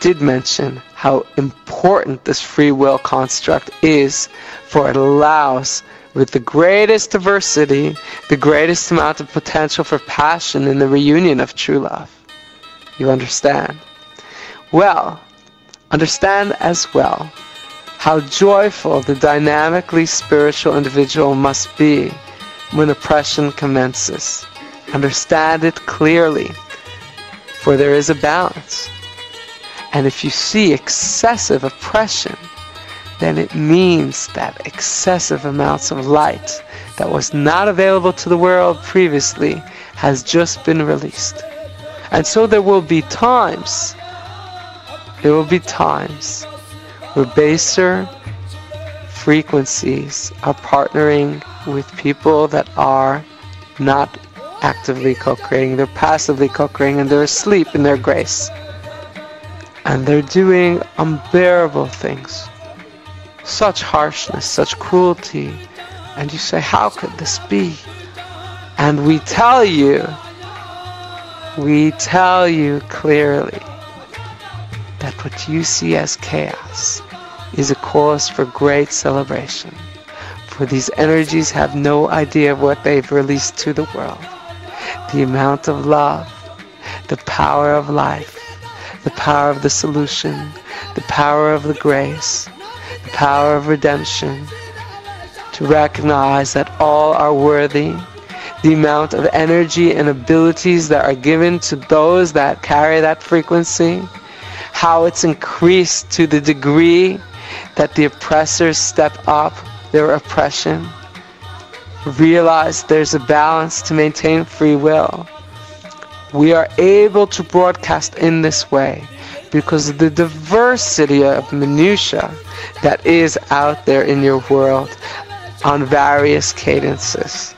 did mention how important this free will construct is, for it allows, with the greatest diversity, the greatest amount of potential for passion in the reunion of true love. You understand? Well, understand as well how joyful the dynamically spiritual individual must be when oppression commences. Understand it clearly, for there is a balance. And if you see excessive oppression, then it means that excessive amounts of light that was not available to the world previously has just been released. And so there will be times where baser frequencies are partnering with people that are not actively co-creating, they're passively co-creating, and they're asleep in their grace. And they're doing unbearable things. Such harshness, such cruelty. And you say, how could this be? And we tell you clearly that what you see as chaos is a cause for great celebration. For these energies have no idea of what they've released to the world. The amount of love, the power of life, the power of the solution, the power of the grace, the power of redemption, to recognize that all are worthy, the amount of energy and abilities that are given to those that carry that frequency, how it's increased to the degree that the oppressors step up their oppression. Realize there's a balance to maintain free will. We are able to broadcast in this way because of the diversity of minutiae that is out there in your world on various cadences.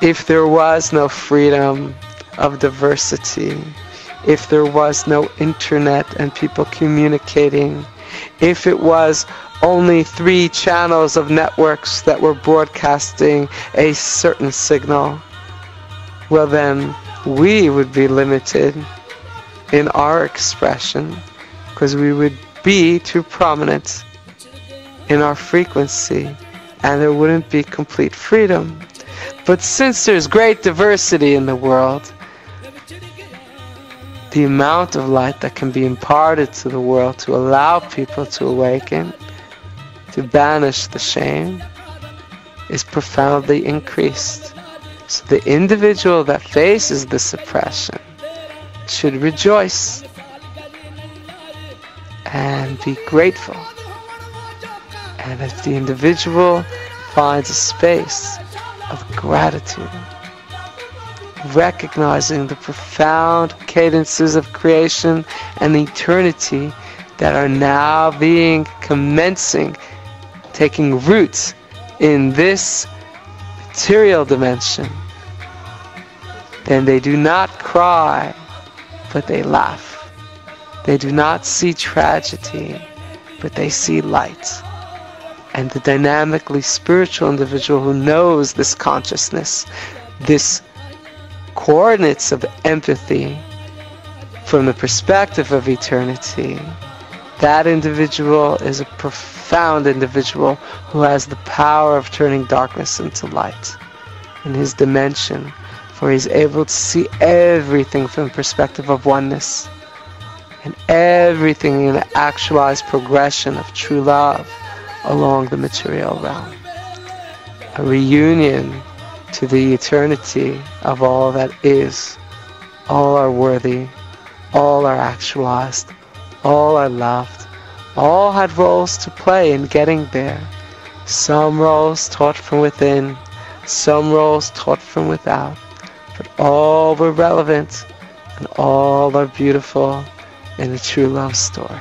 If there was no freedom of diversity, if there was no internet and people communicating, if it was only 3 channels of networks that were broadcasting a certain signal, well then we would be limited in our expression because we would be too prominent in our frequency and there wouldn't be complete freedom. But since there's great diversity in the world, the amount of light that can be imparted to the world to allow people to awaken, to banish the shame, is profoundly increased. So the individual that faces this oppression should rejoice and be grateful. And if the individual finds a space of gratitude, recognizing the profound cadences of creation and eternity that are now taking root in this material dimension, then they do not cry, but they laugh. They do not see tragedy, but they see light. And the dynamically spiritual individual who knows this consciousness, this coordinates of empathy from the perspective of eternity, that individual is a profound individual who has the power of turning darkness into light in his dimension, for he's able to see everything from the perspective of oneness and everything in the actualized progression of true love along the material realm. A reunion to the eternity of all that is. All are worthy, all are actualized, all are loved, all had roles to play in getting there. Some roles taught from within, some roles taught from without, but all were relevant and all are beautiful in the true love story.